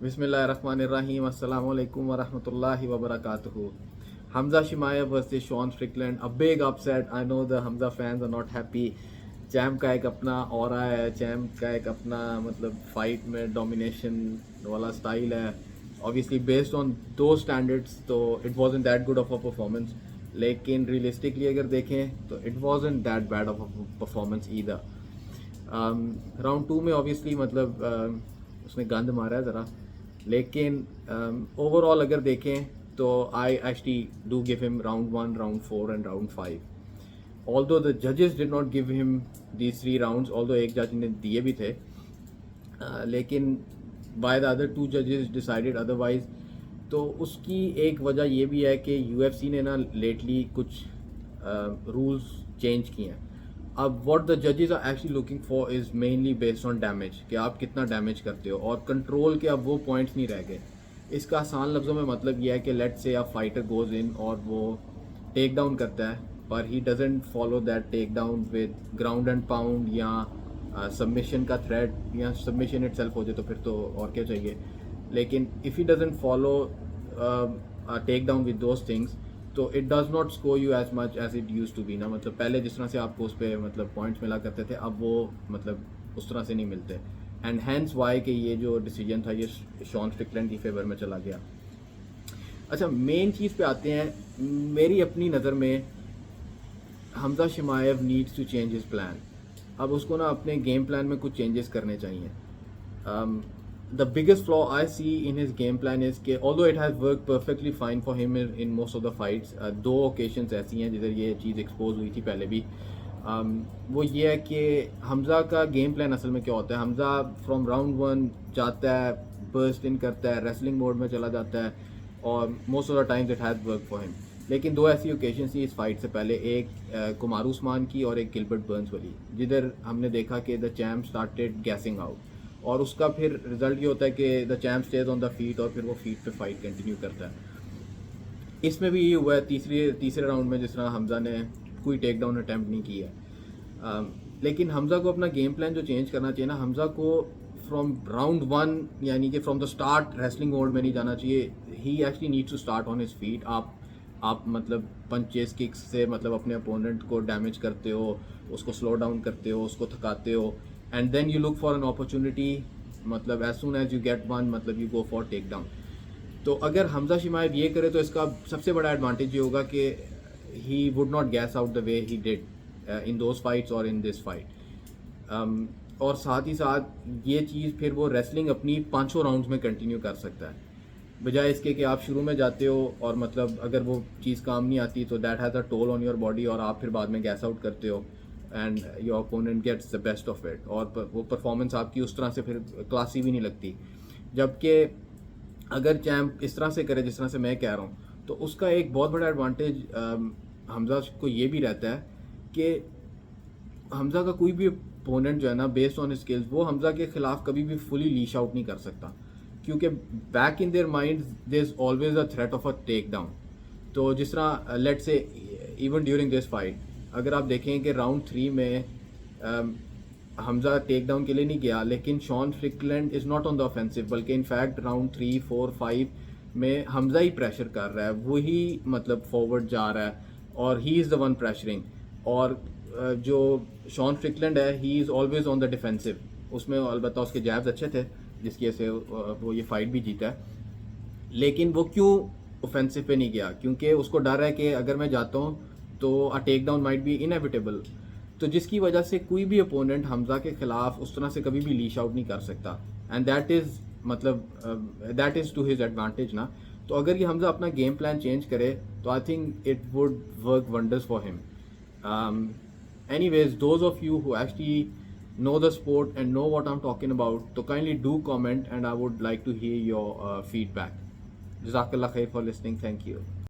Bismillahirrahmanirrahim. Assalamu alaikum wa rahmatullahi wa barakatuhu. Hamza Chimaev versus Sean Strickland. A big upset. I know the Hamza fans are not happy. Champ का एक अपना aura है, champ का एक अपना मतलब fight में डोमिनेशन वाला स्टाइल है. ऑब्वियसली बेस्ड ऑन दो स्टैंडर्ड्स तो it wasn't that good of a performance, लेकिन रियलिस्टिकली अगर देखें तो it wasn't that bad of a performance either. Round to में ऑब्वियसली मतलब उसने गंद मारा है ज़रा, लेकिन ओवरऑल अगर देखें तो I actually do give him round one, round four and round five. Although the judges did not give him these 3 rounds, although एक जज ने दिए भी थे, लेकिन by the other 2 judges decided otherwise. तो उसकी एक वजह ये भी है कि UFC ने ना लेटली कुछ रूल्स चेंज किए हैं. अब what the judges are actually looking for is mainly based on damage, कि आप कितना डैमेज करते हो, और कंट्रोल के अब वो पॉइंट्स नहीं रह गए. इसका आसान लफ्ज़ों में मतलब ये है कि let's say a fighter goes in और वो टेक डाउन करता है, पर he doesn't follow that take down with ground and pound या सबमिशन का थ्रेड, या सबमिशन इट सेल्फ हो जाए तो फिर तो और क्या चाहिए. लेकिन if he doesn't follow take down with those things तो it does not score you as much as it used to be ना. मतलब पहले जिस तरह से आपको उस पर मतलब पॉइंट्स मिला करते थे, अब वो मतलब उस तरह से नहीं मिलते. एंड हैंस वाई कि ये जो डिसीजन था ये शॉन स्ट्रिकलैंड की फेवर में चला गया. अच्छा, मेन चीज़ पे आते हैं. मेरी अपनी नज़र में Hamza Chimaev needs to change his plan. अब उसको ना अपने गेम प्लान में कुछ चेंजेस करने चाहिए. The biggest flaw I see in his game plan is के although it has work perfectly fine for him in most of the fights, 2 occasions ऐसी हैं जिधर ये चीज़ एक्सपोज हुई थी पहले भी. वो ये है कि हमज़ा का गेम प्लान असल में क्या होता है. हमज़ा फ्रॉम राउंड 1 जाता है, बर्स्ट इन करता है, रेसलिंग मोड में चला जाता है, और most of the times it has work for him. लेकिन 2 ऐसी ओकेशन थी इस फाइट से पहले, एक कुमार उस्मान की और एक गिलबर्ट बर्न्स वाली, जिधर हमने देखा कि the champ started guessing out, और उसका फिर रिजल्ट ये होता है कि the champ stage on the feet, और फिर वो फीट पे फाइट कंटिन्यू करता है. इसमें भी ये हुआ है तीसरे राउंड में, जिस तरह हमज़ा ने कोई टेक डाउन अटैम्प्ट नहीं किया है. लेकिन हमज़ा को अपना गेम प्लान जो चेंज करना चाहिए ना, हमज़ा को फ्रॉम राउंड 1 यानी कि from the start wrestling mode में नहीं जाना चाहिए. He actually needs to start on his feet. आप मतलब पंचेस किक्स से मतलब अपने अपोनेंट को डैमेज करते हो, उसको स्लो डाउन करते हो, उसको थकाते हो, and then you look for an opportunity. मतलब as soon as you get one, मतलब you go for take down. तो अगर हमजा शिमाएव ये करे तो इसका सबसे बड़ा एडवांटेज ये होगा कि he would not gas out the way he did in those fights और इन दिस फाइट. और साथ ही साथ ये चीज़ फिर वो रेसलिंग अपनी 5 राउंड्स में कंटिन्यू कर सकता है, बजाय इसके कि आप शुरू में जाते हो और मतलब अगर वो चीज़ काम नहीं आती तो that has a toll on your body, और आप फिर बाद में गैस आउट करते हो and your opponent gets the best of it, और वो परफॉर्मेंस आपकी उस तरह से फिर क्लासी भी नहीं लगती. जबकि अगर चैम्प इस तरह से करे जिस तरह से मैं कह रहा हूँ, तो उसका एक बहुत बड़ा एडवांटेज हमजा को ये भी रहता है कि हमजा का कोई भी ओपोनेंट जो है ना, बेस्ड ऑन स्किल्स, वो हमजा के खिलाफ कभी भी फुली लीश आउट नहीं कर सकता, क्योंकि back in their mind there is always a threat of a take down. तो जिस तरह let's say even during this fight अगर आप देखें कि राउंड 3 में हमजा टेक डाउन के लिए नहीं गया, लेकिन Sean Strickland is not on the offensive, बल्कि इनफैक्ट राउंड 3, 4, 5 में हमजा ही प्रेशर कर रहा है, वही मतलब फॉरवर्ड जा रहा है, और he is the one pressuring. और जो शॉन स्ट्रिकलैंड है he is always on the defensive. उसमें अलबत्ता उसके जैब्स अच्छे थे जिसकी वजह से वो ये फाइट भी जीता है, लेकिन वो क्यों ऑफेंसिव पे नहीं गया? क्योंकि उसको डर है कि अगर मैं जाता हूँ तो a take down might be inevitable. तो जिसकी वजह से कोई भी अपोनेंट हमजा के खिलाफ उस तरह से कभी भी लीश आउट नहीं कर सकता, एंड दैट इज़ मतलब that is to his advantage ना. तो अगर ये हमजा अपना गेम प्लान चेंज करे तो I think it would work wonders for him. Anyways, those of you who actually know the sport and know what I'm talking about, so kindly do comment, and I would like to hear your feedback. Jazakallah khair for listening. Thank you.